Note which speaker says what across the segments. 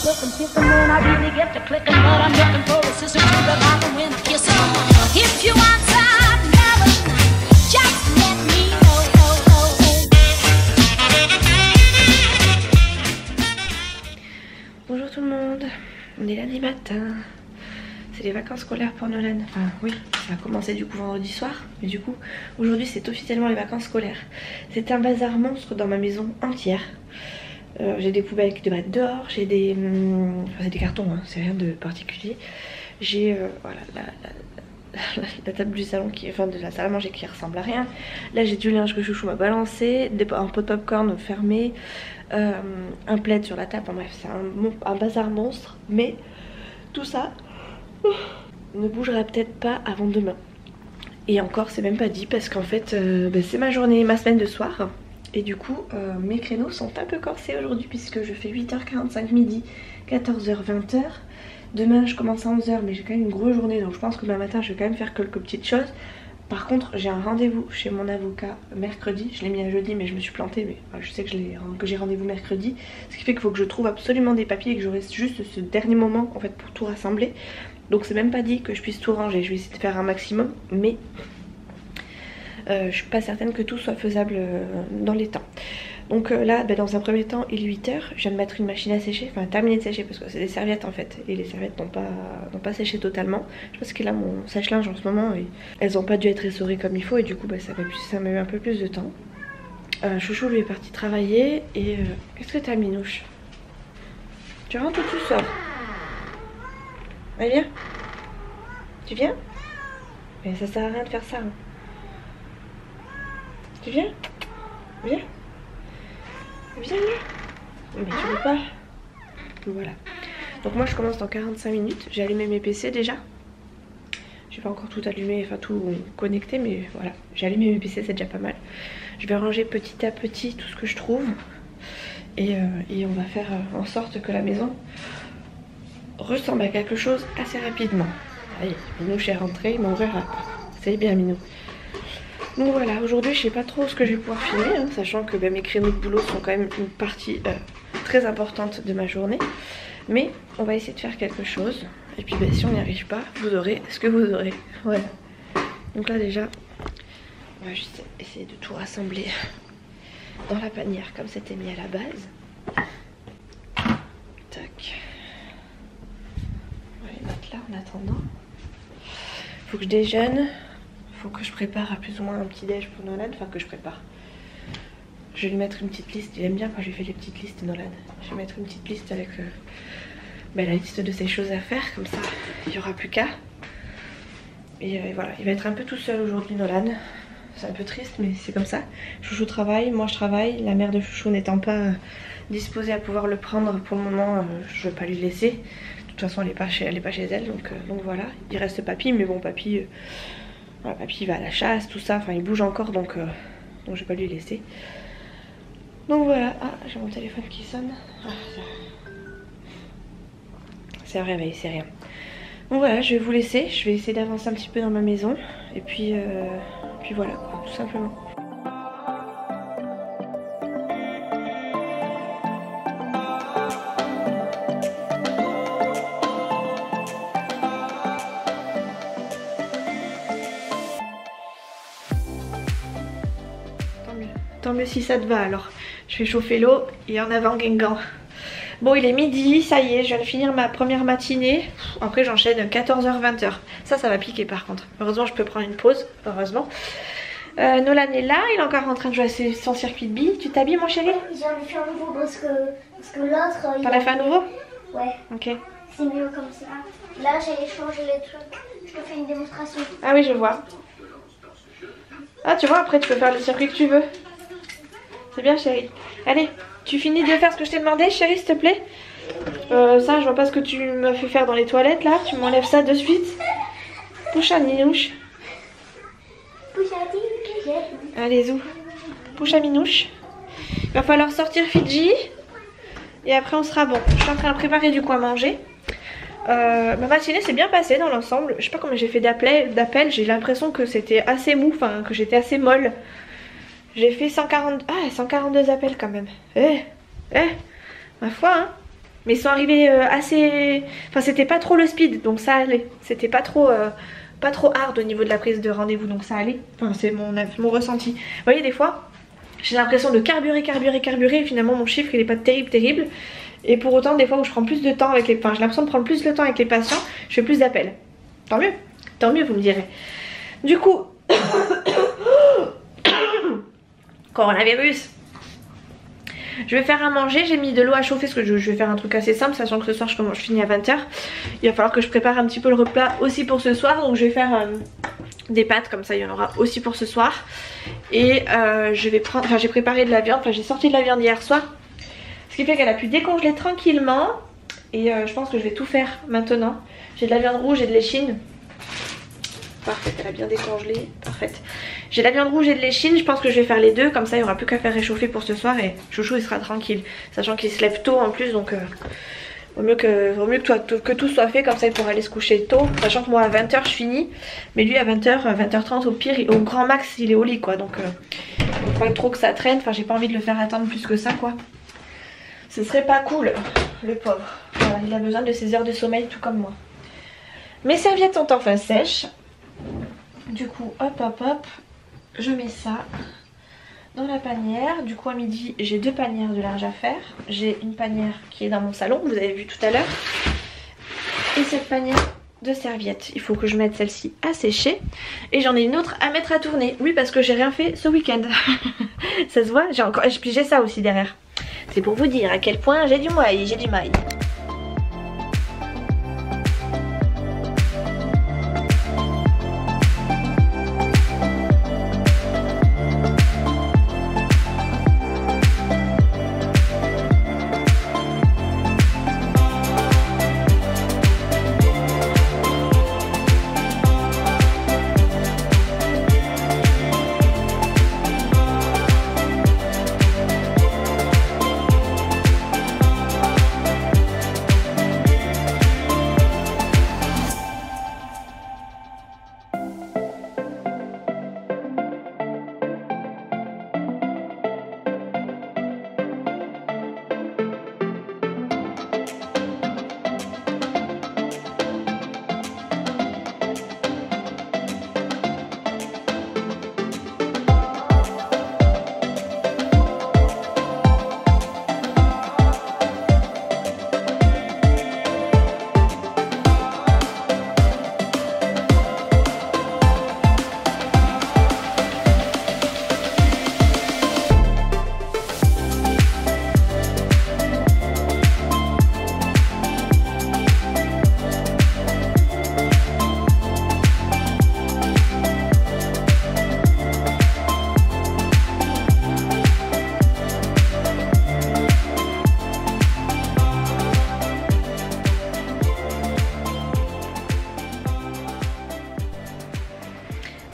Speaker 1: looking, picking when I really get to clicking, but I'm looking for a sister to revive and win a kiss. If you want some loving, just let me know.
Speaker 2: Bonjour tout le monde, on est lundi matin. C'est les vacances scolaires pour Nolan. Enfin oui, ça a commencé du coup vendredi soir. Mais du coup aujourd'hui c'est officiellement les vacances scolaires. C'est un bazar monstre dans ma maison entière. J'ai des poubelles qui doivent être dehors. J'ai des... Enfin c'est des cartons hein, c'est rien de particulier. J'ai voilà la table du salon qui... Enfin de la salle à manger qui ressemble à rien. Là j'ai du linge que chouchou m'a balancé. Un pot de popcorn fermé. Un plaid sur la table. Enfin bref c'est un bazar monstre. Mais tout ça ne bougera peut-être pas avant demain. Et encore c'est même pas dit parce qu'en fait c'est ma journée, ma semaine de soir. Et du coup mes créneaux sont un peu corsés aujourd'hui puisque je fais 8h45 midi, 14h, 20h. Demain je commence à 11h mais j'ai quand même une grosse journée donc je pense que demain matin je vais quand même faire quelques petites choses. Par contre j'ai un rendez-vous chez mon avocat mercredi, je l'ai mis à jeudi mais je me suis plantée mais je sais que j'ai rendez-vous mercredi. Ce qui fait qu'il faut que je trouve absolument des papiers et que je reste juste ce dernier moment en fait pour tout rassembler. Donc c'est même pas dit que je puisse tout ranger, je vais essayer de faire un maximum mais je suis pas certaine que tout soit faisable dans les temps. Donc là dans un premier temps il est 8h, je viens de mettre une machine à sécher, enfin terminer de sécher parce que c'est des serviettes en fait. Et les serviettes n'ont pas séché totalement. Je pense qu'il a mon sèche-linge en ce moment et elles n'ont pas dû être essorées comme il faut et du coup ça m'a eu un peu plus de temps. Chouchou lui est parti travailler et qu'est-ce que t'as Minouche? Tu rentres ou tu sors? Allez viens. Tu viens? Mais ça sert à rien de faire ça. Hein. Tu viens? Viens. Viens. Mais tu veux pas. Voilà. Donc moi je commence dans 45 minutes. J'ai allumé mes PC déjà. J'ai pas encore tout allumé, enfin tout connecté, mais voilà. J'ai allumé mes PC, c'est déjà pas mal. Je vais ranger petit à petit tout ce que je trouve. Et on va faire en sorte que la maison ressemble à quelque chose assez rapidement. Allez, Minouche est rentré, il m'ouvrira pas. C'est bien Minou. Donc voilà, aujourd'hui je sais pas trop ce que je vais pouvoir filmer, hein, sachant que mes créneaux de boulot sont quand même une partie très importante de ma journée. Mais on va essayer de faire quelque chose. Et puis si on n'y arrive pas, vous aurez ce que vous aurez. Voilà. Donc là déjà, on va juste essayer de tout rassembler dans la panière comme c'était mis à la base. Tac. On va les mettre là en attendant. Faut que je déjeune. Faut que je prépare à plus ou moins un petit déj pour Nolan. Enfin que je prépare. Je vais lui mettre une petite liste. Il aime bien quand je lui fais les petites listes Nolan. Je vais mettre une petite liste avec la liste de ses choses à faire. Comme ça il n'y aura plus qu'à. Et voilà. Il va être un peu tout seul aujourd'hui Nolan. C'est un peu triste mais c'est comme ça. Chouchou travaille, moi je travaille. La mère de Chouchou n'étant pas disposée à pouvoir le prendre pour le moment, je ne vais pas lui laisser. De toute façon elle n'est pas chez elle. Donc voilà. Il reste Papy mais bon Papy... Voilà, Papy il va à la chasse, tout ça, enfin il bouge encore donc je vais pas lui laisser. Donc voilà, ah j'ai mon téléphone qui sonne. Ah, c'est un réveil, c'est rien. Donc voilà, je vais vous laisser, je vais essayer d'avancer un petit peu dans ma maison. Et puis voilà, quoi, tout simplement. Tant mieux si ça te va alors. Je vais chauffer l'eau et en avant Guingamp. Bon il est midi, ça y est, je viens de finir ma première matinée. Après j'enchaîne 14h, 20h. Ça va piquer par contre. Heureusement je peux prendre une pause, heureusement. Nolan est là, il est encore en train de jouer à son circuit de billes. Tu t'habilles mon chéri?
Speaker 3: J'en ai fait un nouveau parce que l'autre...
Speaker 2: T'en as fait un nouveau?
Speaker 3: Ouais.
Speaker 2: Ok.
Speaker 3: C'est mieux comme ça. Là j'ai changé les trucs. Je te fais une démonstration.
Speaker 2: Ah oui je vois. Ah tu vois après tu peux faire le circuit que tu veux. C'est bien chérie. Allez, tu finis de faire ce que je t'ai demandé chérie s'il te plaît. Ça je vois pas ce que tu m'as fait faire dans les toilettes là. Tu m'enlèves ça de suite. Pouche à Minouche.
Speaker 3: Pouche à Minouche.
Speaker 2: Allez zou. Pouche à Minouche. Il va falloir sortir Fidji. Et après on sera bon. Je suis en train de préparer du coup à manger. Ma matinée s'est bien passée dans l'ensemble. Je sais pas combien j'ai fait d'appels. J'ai l'impression que c'était assez mou. Enfin que j'étais assez molle. J'ai fait 142 appels quand même. Ma foi hein. Mais ils sont arrivés assez... Enfin c'était pas trop le speed, donc ça allait. C'était pas trop hard au niveau de la prise de rendez-vous, donc ça allait. Enfin c'est mon ressenti. Vous voyez des fois, j'ai l'impression de carburer et finalement mon chiffre il est pas terrible. Et pour autant des fois où je prends plus de temps avec les... Enfin j'ai l'impression de prendre plus de temps avec les patients, je fais plus d'appels. Tant mieux vous me direz. Du coup... Coronavirus. Je vais faire à manger, j'ai mis de l'eau à chauffer parce que je vais faire un truc assez simple, sachant que ce soir je finis à 20 h. Il va falloir que je prépare un petit peu le repas aussi pour ce soir, donc je vais faire des pâtes, comme ça il y en aura aussi pour ce soir. Et je vais prendre, enfin j'ai préparé de la viande, enfin j'ai sorti de la viande hier soir, ce qui fait qu'elle a pu décongeler tranquillement. Et je pense que je vais tout faire maintenant. J'ai de la viande rouge et de l'échine. Parfait, elle a bien décongelé, parfaite. J'ai de la viande rouge et de l'échine, je pense que je vais faire les deux, comme ça il n'y aura plus qu'à faire réchauffer pour ce soir et Chouchou il sera tranquille. Sachant qu'il se lève tôt en plus, donc vaut mieux que tout soit fait, comme ça il pourra aller se coucher tôt. Sachant que moi à 20 h je finis, mais lui à 20 h, 20 h 30 au pire, au grand max il est au lit quoi. Donc faut pas trop que ça traîne, enfin j'ai pas envie de le faire attendre plus que ça quoi. Ce serait pas cool, le pauvre. Voilà, il a besoin de ses heures de sommeil tout comme moi. Mes serviettes sont enfin sèches. Du coup hop, je mets ça dans la panière. Du coup à midi j'ai 2 panières de linge à faire. J'ai une panière qui est dans mon salon, vous avez vu tout à l'heure. Et cette panière de serviettes, il faut que je mette celle-ci à sécher. Et j'en ai une autre à mettre à tourner. Oui parce que j'ai rien fait ce week-end. Ça se voit, j'ai ça aussi derrière. C'est pour vous dire à quel point j'ai du mail.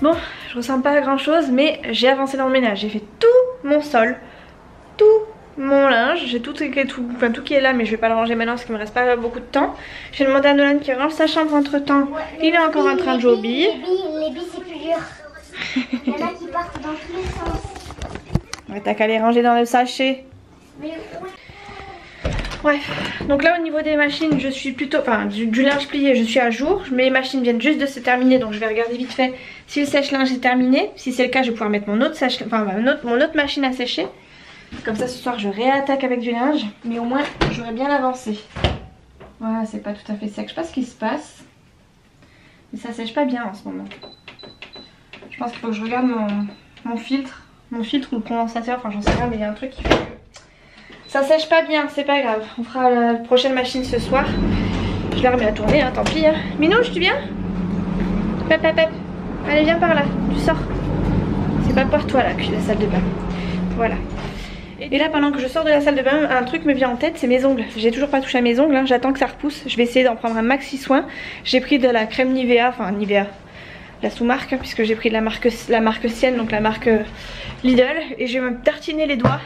Speaker 2: Bon, je ressens pas grand chose, mais j'ai avancé dans le ménage. J'ai fait tout mon sol, tout mon linge. J'ai tout qui est là, mais je vais pas le ranger maintenant parce qu'il me reste pas beaucoup de temps. J'ai demandé à Nolan qui range sa chambre entre temps. Ouais, il est encore en train de jouer aux billes.
Speaker 3: Les billes c'est plus dur. Il y en a qui partent dans tous les sens.
Speaker 2: Ouais, t'as qu'à les ranger dans le sachet.
Speaker 3: Mais oui.
Speaker 2: Bref, donc là au niveau des machines je suis plutôt, enfin du linge plié je suis à jour. Mes machines viennent juste de se terminer, donc je vais regarder vite fait si le sèche-linge est terminé. Si c'est le cas je vais pouvoir mettre mon autre machine à sécher. Comme ça ce soir je réattaque avec du linge, mais au moins j'aurai bien avancé. Voilà, c'est pas tout à fait sec, je sais pas ce qui se passe, mais ça sèche pas bien en ce moment. Je pense qu'il faut que je regarde mon filtre ou le condensateur, enfin j'en sais rien, mais il y a un truc qui fait que ça sèche pas bien, c'est pas grave. On fera la prochaine machine ce soir. Je la remets à tourner, hein, tant pis. Hein. Minouche, tu viens? Pep. Allez, viens par là, tu sors. C'est pas pour toi là que je suis la salle de bain. Voilà. Et là, pendant que je sors de la salle de bain, un truc me vient en tête, c'est mes ongles. J'ai toujours pas touché à mes ongles, hein. J'attends que ça repousse. Je vais essayer d'en prendre un maxi soin. J'ai pris de la crème Nivea, enfin Nivea, la sous-marque, hein, puisque j'ai pris de la marque Sienne, donc la marque Lidl. Et je vais me tartiner les doigts.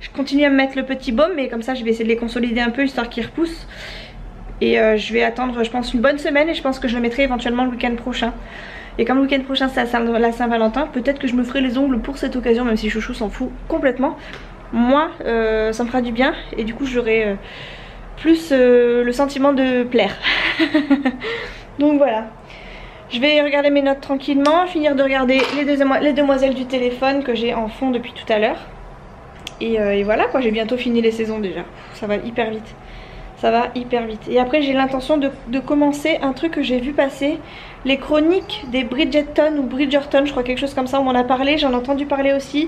Speaker 2: Je continue à me mettre le petit baume, mais comme ça je vais essayer de les consolider un peu histoire qu'ils repoussent. Et je vais attendre je pense une bonne semaine et je pense que je le mettrai éventuellement le week-end prochain. Et comme le week-end prochain c'est la Saint-Valentin, peut-être que je me ferai les ongles pour cette occasion, même si Chouchou s'en fout complètement. Moi ça me fera du bien et du coup j'aurai plus le sentiment de plaire. Donc voilà. Je vais regarder mes notes tranquillement, finir de regarder les demoiselles du téléphone que j'ai en fond depuis tout à l'heure. Et voilà quoi, j'ai bientôt fini les saisons déjà. Ça va hyper vite. Ça va hyper vite. Et après j'ai l'intention de commencer un truc que j'ai vu passer. Les chroniques des Bridgerton ou Bridgerton, je crois quelque chose comme ça, on m'en a parlé, j'en ai entendu parler aussi.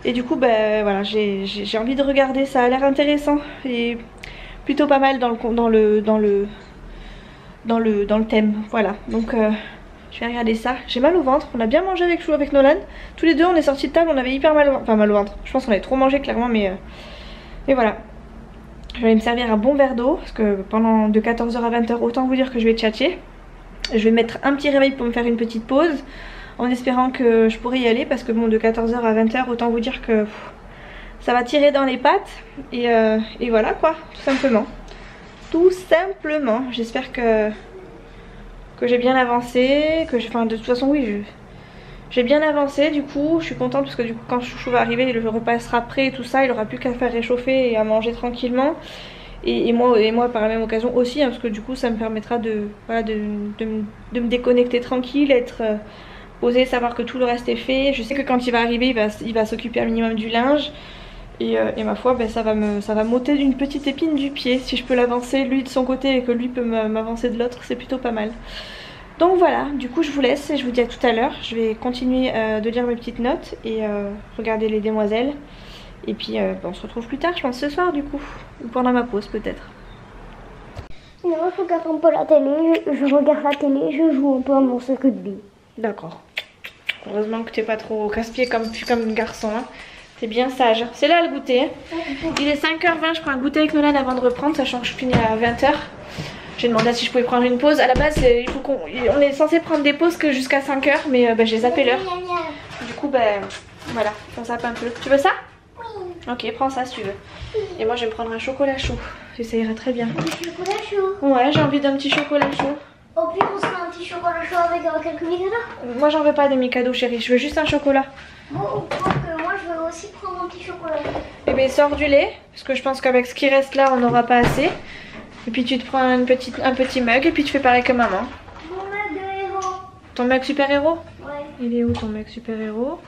Speaker 2: Et du coup ben voilà, j'ai envie de regarder, ça a l'air intéressant. Et plutôt pas mal dans le thème. Voilà, donc je vais regarder ça. J'ai mal au ventre, on a bien mangé avec Chou, avec Nolan. Tous les deux on est sortis de table, on avait hyper mal au ventre. Enfin mal au ventre, je pense qu'on avait trop mangé clairement, mais voilà. Je vais me servir un bon verre d'eau parce que pendant de 14h à 20h, autant vous dire que je vais tchatcher. Je vais mettre un petit réveil pour me faire une petite pause en espérant que je pourrai y aller parce que bon, de 14h à 20h, autant vous dire que ça va tirer dans les pattes. Et voilà quoi, tout simplement. Tout simplement. J'espère que j'ai bien avancé, enfin de toute façon oui, j'ai bien avancé du coup. Je suis contente parce que du coup quand Chouchou va arriver, le repas sera prêt et tout ça, il aura plus qu'à faire réchauffer et à manger tranquillement. Et moi par la même occasion aussi, hein, parce que du coup ça me permettra de me déconnecter tranquille, être posée, savoir que tout le reste est fait. Je sais que quand il va arriver, il va s'occuper un minimum du linge. Et ma foi, ben, ça va m'ôter d'une petite épine du pied. Si je peux l'avancer lui de son côté et que lui peut m'avancer de l'autre, c'est plutôt pas mal. Donc voilà, du coup je vous laisse et je vous dis à tout à l'heure. Je vais continuer de lire mes petites notes et regarder les demoiselles. Et puis on se retrouve plus tard, je pense ce soir du coup. Ou pendant ma pause peut-être.
Speaker 3: Moi je regarde un peu la télé, je regarde la télé, je joue un peu à mon sac de billes.
Speaker 2: D'accord. Heureusement que t'es pas trop casse-pied comme garçon. Hein. T'es bien sage. C'est là le goûter. Hein. Il est 5h20, je prends un goûter avec Nolan avant de reprendre, sachant que je finis à 20h. J'ai demandé si je pouvais prendre une pause. À la base, il faut on est censé prendre des pauses que jusqu'à 5h, mais j'ai zappé l'heure. Du coup, voilà, on zappe un peu. Tu veux ça? Oui. Ok, prends ça si tu veux. Et moi, je vais me prendre un chocolat chaud. Ça ira très bien.
Speaker 3: Un petit chocolat chaud.
Speaker 2: Ouais, j'ai envie d'un petit chocolat chaud.
Speaker 3: Au pire, on se fait un petit chocolat chaud avec quelques Mikado.
Speaker 2: Moi, j'en veux pas des Mikado, chérie. Je veux juste un chocolat.
Speaker 3: Bon, moi, je veux aussi prendre un petit chocolat.
Speaker 2: Et bien, sors du lait, parce que je pense qu'avec ce qui reste là, on n'aura pas assez. Et puis tu te prends un petit mug et puis tu fais pareil que maman.
Speaker 3: Mon mug de héros.
Speaker 2: Ton mug super héros?
Speaker 3: Ouais.
Speaker 2: Il est où ton mug super héros?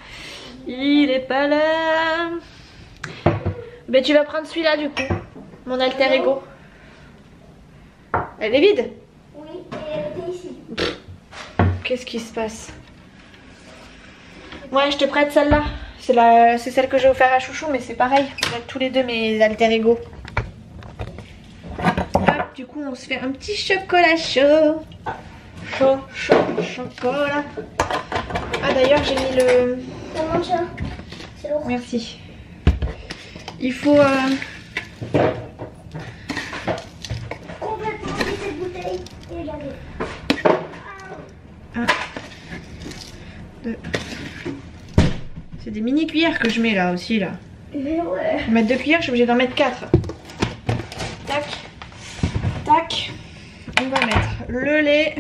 Speaker 2: Il est pas là. Ben tu vas prendre celui-là du coup. Mon alter ego. Elle est vide?
Speaker 3: Oui, et elle était ici.
Speaker 2: Qu'est-ce qui se passe? Ouais, je te prête celle-là. C'est celle que j'ai offert à Chouchou, mais c'est pareil. On a tous les deux mes alter ego. Hop, du coup on se fait un petit chocolat chaud. Chocolat. Ah d'ailleurs j'ai mis le...
Speaker 3: Comment ça? C'est lourd.
Speaker 2: Merci. Il faut...
Speaker 3: complètement vider cette bouteille et laver.
Speaker 2: 1, 2. C'est des mini cuillères que je mets là aussi là.
Speaker 3: Mais ouais.
Speaker 2: Je vais mettre 2 cuillères, je suis obligée d'en mettre 4. Tac. Tac. On va mettre le lait.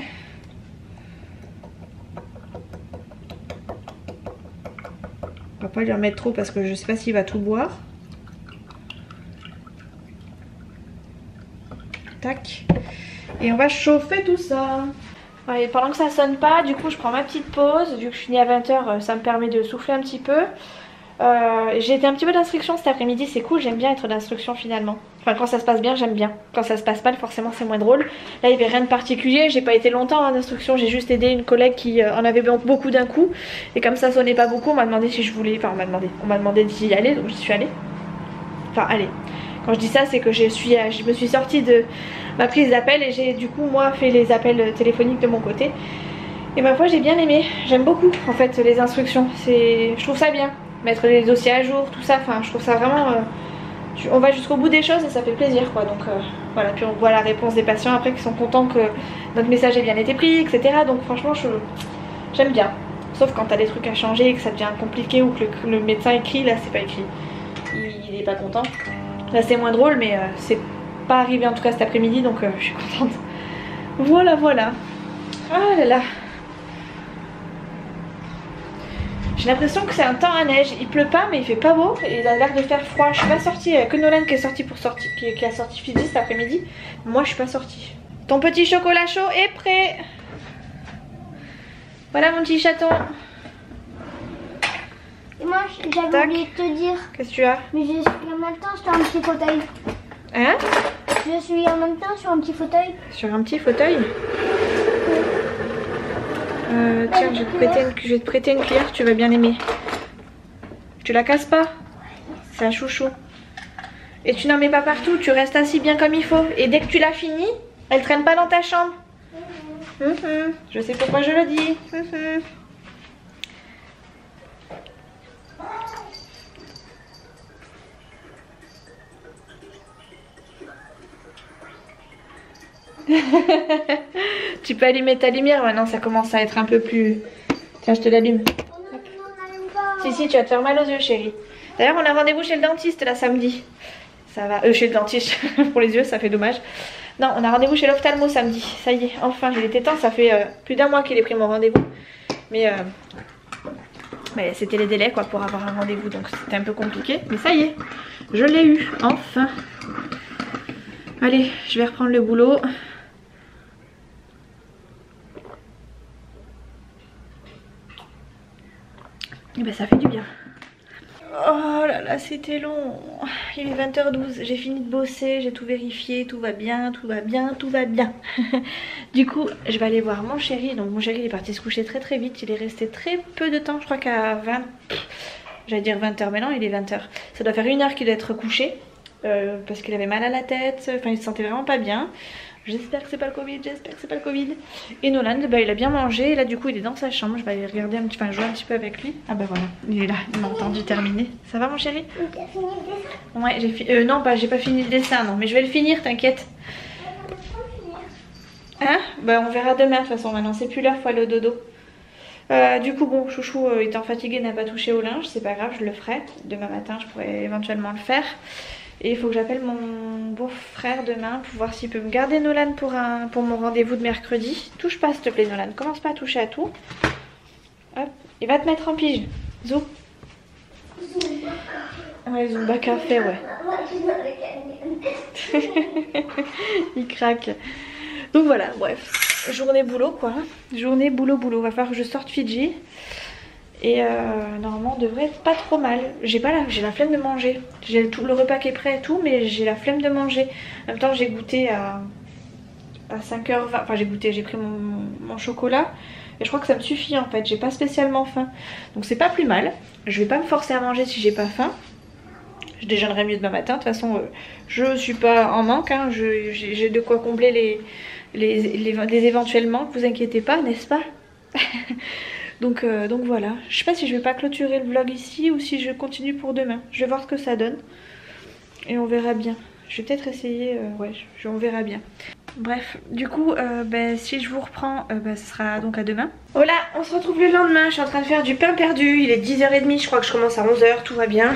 Speaker 2: On va pas lui en mettre trop parce que je sais pas s'il va tout boire. Tac. Et on va chauffer tout ça. Ouais, pendant que ça sonne pas, du coup je prends ma petite pause. Vu que je finis à 20h, ça me permet de souffler un petit peu. J'ai été un petit peu d'instruction cet après-midi, c'est cool, j'aime bien être d'instruction finalement. Enfin quand ça se passe bien, j'aime bien. Quand ça se passe mal, forcément c'est moins drôle. Là il n'y avait rien de particulier, j'ai pas été longtemps en instruction, j'ai juste aidé une collègue qui en avait beaucoup d'un coup. Et comme ça sonnait pas beaucoup, on m'a demandé si je voulais, enfin on m'a demandé d'y aller, donc j'y suis allée. Enfin allez, quand je dis ça c'est que je me suis sortie de ma prise d'appel et j'ai du coup moi fait les appels téléphoniques de mon côté. Et ma foi j'ai bien aimé, j'aime beaucoup en fait les instructions, je trouve ça bien. Mettre les dossiers à jour, tout ça, enfin je trouve ça vraiment... on va jusqu'au bout des choses et ça fait plaisir quoi, donc voilà, puis on voit la réponse des patients après qui sont contents que notre message ait bien été pris, etc. Donc franchement j'aime bien, sauf quand t'as des trucs à changer et que ça devient compliqué ou que le médecin écrit, là c'est pas écrit, il est pas content. Là c'est moins drôle mais c'est pas arrivé en tout cas cet après-midi donc je suis contente. Voilà. Ah là là. J'ai l'impression que c'est un temps à neige. Il pleut pas mais il fait pas beau et il a l'air de faire froid. Je suis pas sortie, il y a que Nolan qui est sorti qui a sorti Fiji cet après-midi. Moi je suis pas sortie. Ton petit chocolat chaud est prêt. Voilà mon petit chaton.
Speaker 3: Et moi j'avais oublié de te dire.
Speaker 2: Qu'est-ce que tu as?
Speaker 3: Mais je suis en même temps sur un petit fauteuil.
Speaker 2: Hein?
Speaker 3: Je suis en même temps sur un petit fauteuil.
Speaker 2: Sur un petit fauteuil? Tiens, je vais te prêter une cuillère, tu vas bien l'aimer. Tu la casses pas? C'est un chouchou. Et tu n'en mets pas partout, tu restes assis bien comme il faut. Et dès que tu l'as fini, elle traîne pas dans ta chambre. Je sais pourquoi je le dis. Tu peux allumer ta lumière maintenant, ça commence à être un peu plus... Tiens, je te l'allume. Si, tu vas te faire mal aux yeux, chérie. D'ailleurs, on a rendez-vous chez le dentiste là samedi. Ça va, chez le dentiste, pour les yeux, ça fait dommage. Non, on a rendez-vous chez l'ophtalmo samedi. Ça y est, enfin, il était temps, ça fait plus d'1 mois qu'il ait pris mon rendez-vous. Mais c'était les délais quoi pour avoir un rendez-vous, donc c'était un peu compliqué. Mais ça y est, je l'ai eu, enfin. Allez, je vais reprendre le boulot. Et ben ça fait du bien. Oh là là, c'était long. Il est 20h12, j'ai fini de bosser, j'ai tout vérifié, tout va bien, tout va bien, tout va bien. Du coup, je vais aller voir mon chéri. Donc mon chéri il est parti se coucher très très vite, il est resté très peu de temps, je crois qu'à 20... J'allais dire 20h, mais non, il est 20h. Ça doit faire 1 heure qu'il doit être couché. Parce qu'il avait mal à la tête, enfin il se sentait vraiment pas bien. J'espère que c'est pas le Covid, j'espère que c'est pas le Covid. Et Nolan, bah, il a bien mangé, et là du coup il est dans sa chambre, je vais aller regarder un petit peu, enfin jouer un petit peu avec lui. Ah bah voilà, il est là, il m'a entendu terminer. Ça va mon chéri?
Speaker 3: Tu as fini le dessin?
Speaker 2: Ouais, j'ai fini, non pas, j'ai pas fini le dessin, non, mais je vais le finir, t'inquiète. Hein? Bah on verra demain de toute façon, maintenant c'est plus l'heure, faut aller au dodo. Du coup bon, chouchou étant fatigué n'a pas touché au linge, c'est pas grave, je le ferai. Demain matin je pourrais éventuellement le faire. Et il faut que j'appelle mon beau-frère demain pour voir s'il peut me garder Nolan pour mon rendez-vous de mercredi. Touche pas s'il te plaît Nolan, commence pas à toucher à tout. Hop, il va te mettre en pige. Zou. Ouais, Zumba café, ouais. Il craque. Donc voilà, bref. Journée boulot quoi. Journée boulot. Va falloir que je sorte Fiji. Et normalement on devrait être pas trop mal. J'ai la flemme de manger. J'ai tout le repas qui est prêt et tout, mais j'ai la flemme de manger. En même temps j'ai goûté à 5h20. Enfin j'ai pris mon chocolat. Et je crois que ça me suffit en fait. J'ai pas spécialement faim. Donc c'est pas plus mal. Je vais pas me forcer à manger si j'ai pas faim. Je déjeunerai mieux demain matin. De toute façon je suis pas en manque hein. J'ai de quoi combler les éventuels manques. Vous inquiétez pas, n'est-ce pas? Donc voilà, je sais pas si je vais pas clôturer le vlog ici ou si je continue pour demain. Je vais voir ce que ça donne et on verra bien. Je vais peut-être essayer, ouais, on verra bien. Bref, du coup, si je vous reprends, ce sera donc à demain. Voilà, on se retrouve le lendemain, je suis en train de faire du pain perdu. Il est 10h30, je crois que je commence à 11h, tout va bien.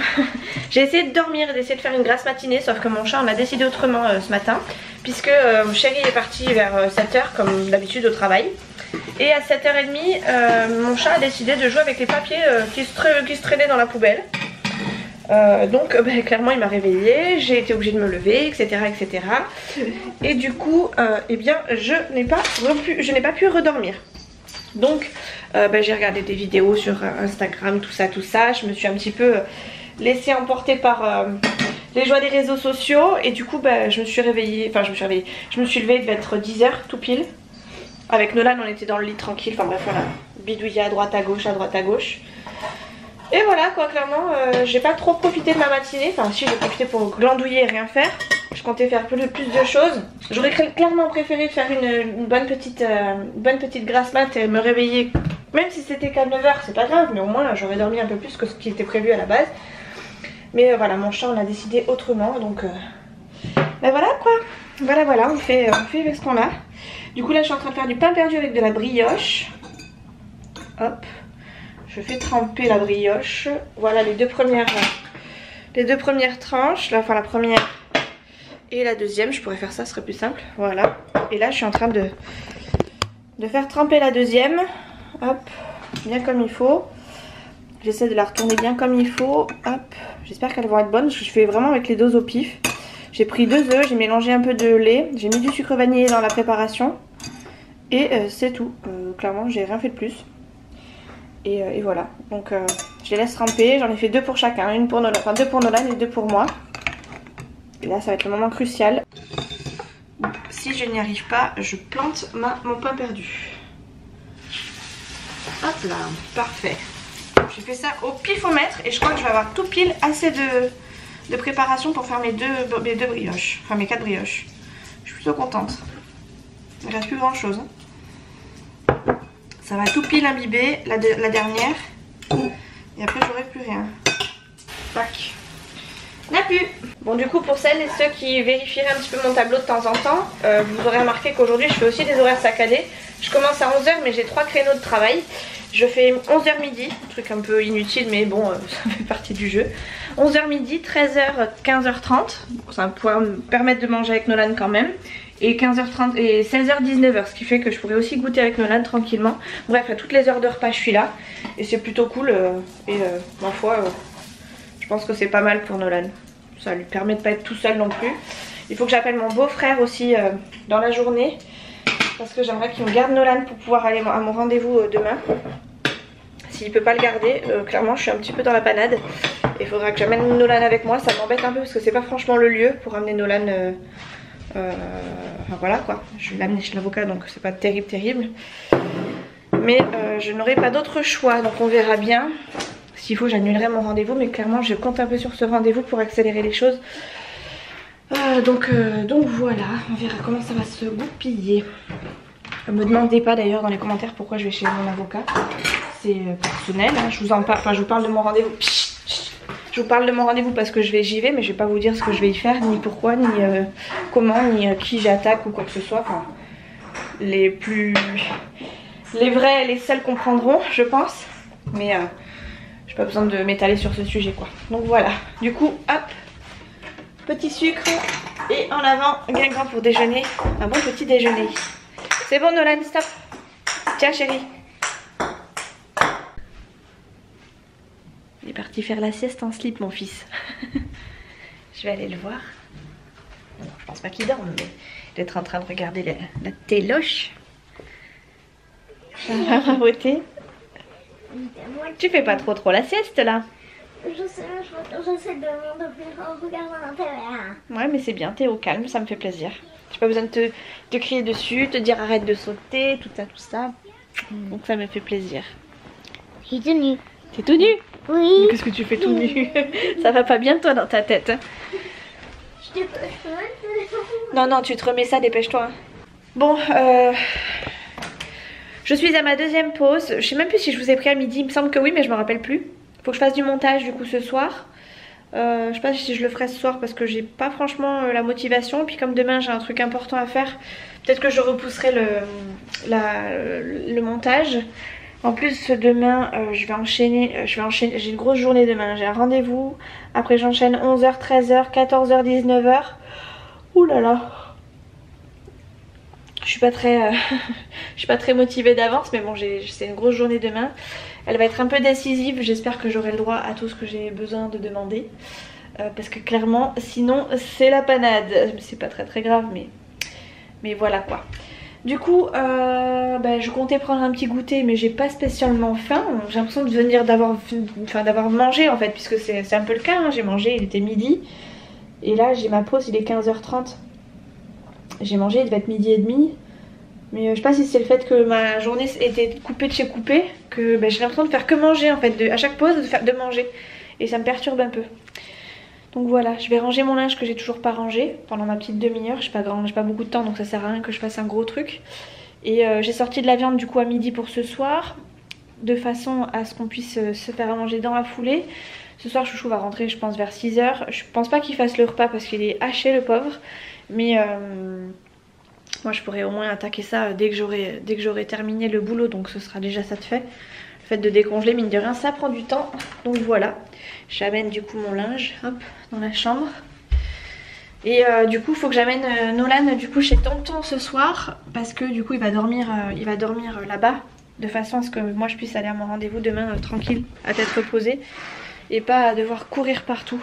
Speaker 2: J'ai essayé de dormir et d'essayer de faire une grasse matinée, sauf que mon chat, on a décidé autrement ce matin. Puisque mon chéri est parti vers 7h comme d'habitude au travail. Et à 7h30, mon chat a décidé de jouer avec les papiers qui se traînaient dans la poubelle. Donc clairement il m'a réveillée, j'ai été obligée de me lever, etc. etc. Et du coup, eh bien je n'ai pas pu redormir. Donc j'ai regardé des vidéos sur Instagram, tout ça. Je me suis un petit peu laissée emporter par les joies des réseaux sociaux. Et du coup je me suis réveillée, enfin je me suis levée, il devait être 10h tout pile. Avec Nolan on était dans le lit tranquille, enfin bref on a bidouillé à droite à gauche. Et voilà quoi, clairement j'ai pas trop profité de ma matinée. Enfin si, j'ai profité pour glandouiller et rien faire. Je comptais faire plus de choses. J'aurais clairement préféré faire une bonne petite grasse mat et me réveiller. Même si c'était qu'à 9h, c'est pas grave, mais au moins j'aurais dormi un peu plus que ce qui était prévu à la base. Mais voilà, mon chat on a décidé autrement, donc voilà quoi. Voilà, on fait avec ce qu'on a. Du coup là je suis en train de faire du pain perdu avec de la brioche. Hop. Je fais tremper la brioche. Voilà les deux premières tranches. Enfin la première et la deuxième. Je pourrais faire ça, ce serait plus simple. Voilà. Et là je suis en train de faire tremper la deuxième. Hop. Bien comme il faut. J'essaie de la retourner bien comme il faut. Hop, j'espère qu'elles vont être bonnes parce que je fais vraiment avec les doses au pif. J'ai pris 2 œufs, j'ai mélangé un peu de lait, j'ai mis du sucre vanillé dans la préparation. Et c'est tout. Clairement, j'ai rien fait de plus. Et voilà. Donc je les laisse tremper. J'en ai fait 2 pour chacun. Une pour Nolan, enfin 2 pour Nolan et 2 pour moi. Et là, ça va être le moment crucial. Si je n'y arrive pas, je plante mon pain perdu. Hop là, parfait. J'ai fait ça au pifomètre et je crois que je vais avoir tout pile assez de préparation pour faire mes deux brioches. Enfin mes 4 brioches. Je suis plutôt contente. Il ne reste plus grand chose. Ça va tout pile imbiber la dernière. Et après j'aurai plus rien. Tac. N'a plus. Bon, du coup, pour celles et ceux qui vérifieraient un petit peu mon tableau de temps en temps, vous aurez remarqué qu'aujourd'hui je fais aussi des horaires saccadés. Je commence à 11h mais j'ai 3 créneaux de travail. Je fais 11h midi, truc un peu inutile mais bon, ça fait partie du jeu. 11h midi, 13h, 15h30. Ça va pouvoir me permettre de manger avec Nolan quand même. Et 15h30 et 16h, 19h, ce qui fait que je pourrais aussi goûter avec Nolan tranquillement. Bref, à toutes les heures de repas je suis là. Et c'est plutôt cool. Ma foi, je pense que c'est pas mal pour Nolan. Ça lui permet de pas être tout seul non plus. Il faut que j'appelle mon beau-frère aussi dans la journée. Parce que j'aimerais qu'il me garde Nolan pour pouvoir aller à mon rendez-vous demain. S'il peut pas le garder, clairement je suis un petit peu dans la panade. Il faudra que j'amène Nolan avec moi. Ça m'embête un peu parce que c'est pas franchement le lieu pour amener Nolan. Enfin voilà quoi. Je vais l'amener chez l'avocat donc c'est pas terrible. Mais je n'aurai pas d'autre choix. Donc on verra bien. S'il faut j'annulerai mon rendez-vous. Mais clairement je compte un peu sur ce rendez-vous pour accélérer les choses. Donc voilà, on verra comment ça va se goupiller. Ne me demandez pas d'ailleurs dans les commentaires pourquoi je vais chez mon avocat. C'est personnel, hein. Je vous en parle, enfin je vous parle de mon rendez-vous. Je vous parle de mon rendez-vous parce que j'y vais, mais je vais pas vous dire ce que je vais y faire, ni pourquoi, ni comment, ni qui j'attaque ou quoi que ce soit. Enfin, les vrais, les seuls comprendront, je pense. Mais j'ai pas besoin de m'étaler sur ce sujet quoi. Donc voilà, du coup, hop. Petit sucre et en avant Guingamp pour déjeuner. Un bon petit déjeuner. C'est bon Nolan, stop. Tiens chérie. Il est parti faire la sieste en slip mon fils. Je vais aller le voir. Bon, je pense pas qu'il dorme mais il doit être en train de regarder la téloche. Ça va ma beauté. Tu fais pas trop la sieste là.
Speaker 3: Je sais, j'essaie de m'endormir en regardant la télé.
Speaker 2: Ouais mais c'est bien, t'es au calme, ça me fait plaisir. J'ai pas besoin de te crier dessus, te dire arrête de sauter, tout ça. Donc ça me fait plaisir.
Speaker 3: Je suis tout nu.
Speaker 2: T'es tout nu?
Speaker 3: Oui.
Speaker 2: Qu'est-ce que tu fais tout nu? Ça va pas bien toi dans ta tête.
Speaker 3: Je te peux
Speaker 2: Non, tu te remets ça, dépêche-toi. Bon, je suis à ma deuxième pause. Je sais même plus si je vous ai pris à midi, il me semble que oui mais je me rappelle plus. Faut que je fasse du montage du coup ce soir. Je sais pas si je le ferai ce soir parce que j'ai pas franchement la motivation. Puis comme demain j'ai un truc important à faire, peut-être que je repousserai le montage. En plus demain je vais enchaîner, j'ai une grosse journée demain. J'ai un rendez-vous, après j'enchaîne 11h, 13h, 14h, 19h. Ouh là là. Je suis pas très motivée d'avance mais bon c'est une grosse journée demain. Elle va être un peu décisive, j'espère que j'aurai le droit à tout ce que j'ai besoin de demander. Parce que clairement, sinon c'est la panade. C'est pas très grave, mais voilà quoi. Du coup, je comptais prendre un petit goûter, mais j'ai pas spécialement faim. J'ai l'impression de venir d'avoir mangé en fait, puisque c'est un peu le cas. Hein. J'ai mangé, il était midi. Et là, j'ai ma pause, il est 15h30. J'ai mangé, il devait être midi et demi. Mais je sais pas si c'est le fait que ma journée était coupée de chez coupée, que j'ai l'impression de faire que manger en fait, à chaque pause de manger. Et ça me perturbe un peu. Donc voilà, je vais ranger mon linge que j'ai toujours pas rangé pendant ma petite demi-heure. J'ai pas beaucoup de temps donc ça sert à rien que je fasse un gros truc. Et j'ai sorti de la viande du coup à midi pour ce soir, de façon à ce qu'on puisse se faire à manger dans la foulée. Ce soir Chouchou va rentrer je pense vers 6h. Je pense pas qu'il fasse le repas parce qu'il est haché le pauvre. Mais moi je pourrais au moins attaquer ça dès que j'aurai terminé le boulot, donc ce sera déjà ça de fait. Le fait de décongeler, mine de rien, ça prend du temps. Donc voilà, j'amène du coup mon linge hop, dans la chambre. Et du coup il faut que j'amène Nolan du coup chez tonton ce soir. Parce que du coup il va dormir là-bas. de façon à ce que moi je puisse aller à mon rendez-vous demain tranquille, à tête reposée, et pas à devoir courir partout.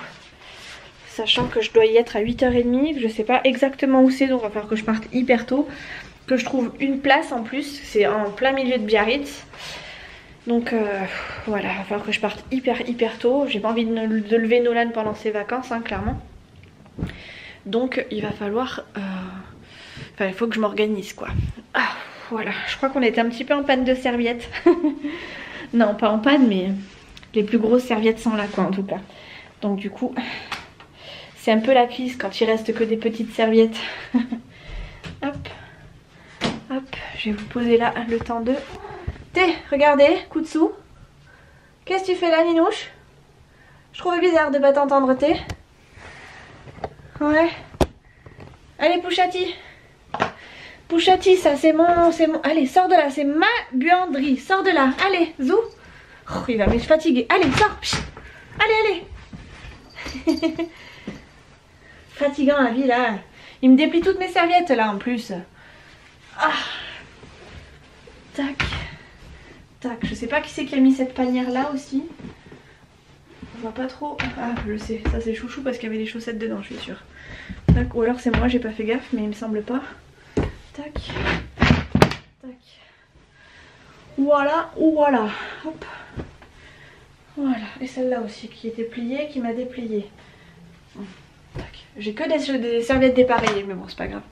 Speaker 2: Sachant que je dois y être à 8h30, que je sais pas exactement où c'est, donc il va falloir que je parte hyper tôt, que je trouve une place en plus, c'est en plein milieu de Biarritz. Donc voilà, il va falloir que je parte hyper tôt. J'ai pas envie de lever Nolan pendant ses vacances, hein, clairement. Donc il va falloir... Enfin, il faut que je m'organise quoi. Ah, voilà, je crois qu'on était un petit peu en panne de serviettes. Non, pas en panne, mais les plus grosses serviettes sont là quoi en tout cas. Donc du coup, c'est un peu la crise quand il reste que des petites serviettes. Hop, hop, je vais vous poser là le temps de... Thé, regardez, Koutsu. Qu'est-ce que tu fais là, Ninouche? Je trouvais bizarre de pas t'entendre, Thé. Ouais. Allez, Pouchati. Pouchati, ça c'est mon... Allez, sors de là, c'est ma buanderie. Sors de là, allez, zou. Oh, il va me fatiguer. Allez, sors. Psst. Allez, allez. Fatigant la vie, là. Il me déplie toutes mes serviettes, là, en plus. Ah. Tac. Tac, je sais pas qui c'est qui a mis cette panière là aussi. On voit pas trop. Ah, je sais, ça c'est Chouchou parce qu'il y avait des chaussettes dedans, je suis sûre. Tac, ou alors c'est moi, j'ai pas fait gaffe, mais il me semble pas. Tac, tac. Voilà, voilà. Hop. Voilà, et celle-là aussi qui était pliée, qui m'a dépliée. Tac. J'ai que des serviettes dépareillées, mais bon, c'est pas grave.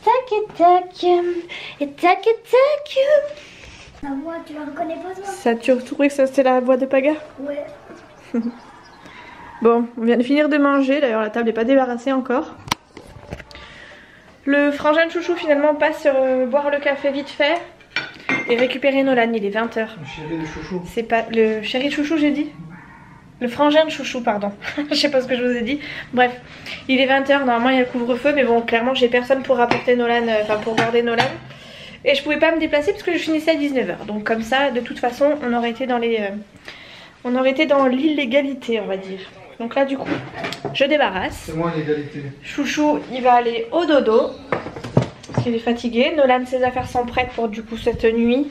Speaker 3: Tac et tac. Et tac et tac. La voix, tu la reconnais pas toi?
Speaker 2: Ça, tu trouvais que ça c'était la voix de Paga?
Speaker 3: Ouais.
Speaker 2: Bon, on vient de finir de manger, d'ailleurs la table n'est pas débarrassée encore. Le frangin de Chouchou finalement passe boire le café vite fait et récupérer Nolan, il est 20h.
Speaker 4: Le chéri de Chouchou.
Speaker 2: C'est pas le chéri de Chouchou j'ai dit? Le frangin de Chouchou, pardon. Je sais pas ce que je vous ai dit. Bref, il est 20h, normalement il y a le couvre-feu, mais bon, clairement j'ai personne pour rapporter Nolan, enfin pour garder Nolan. Et je pouvais pas me déplacer parce que je finissais à 19h. Donc comme ça, de toute façon, on aurait été dans l'illégalité, on va dire. Donc là du coup, je débarrasse.
Speaker 4: C'est moi l'égalité.
Speaker 2: Chouchou, il va aller au dodo parce qu'il est fatigué. Nolan, ses affaires sont prêtes pour du coup cette nuit.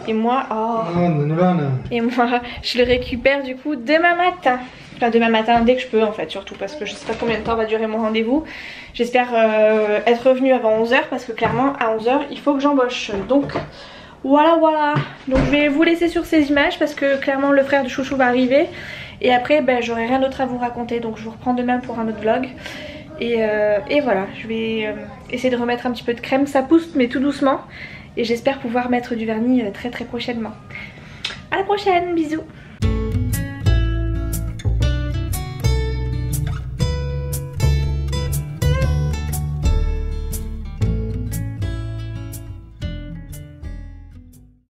Speaker 2: Et moi,
Speaker 4: Nolan.
Speaker 2: Et moi, je le récupère du coup demain matin. Enfin demain matin dès que je peux en fait, surtout parce que je sais pas combien de temps va durer mon rendez-vous. J'espère être revenue avant 11h parce que clairement à 11h il faut que j'embauche. Donc voilà. Donc je vais vous laisser sur ces images parce que clairement le frère de Chouchou va arriver. Et après j'aurai rien d'autre à vous raconter, donc je vous reprends demain pour un autre vlog. Et voilà, je vais essayer de remettre un petit peu de crème, ça pousse mais tout doucement. Et j'espère pouvoir mettre du vernis très prochainement. À la prochaine, bisous.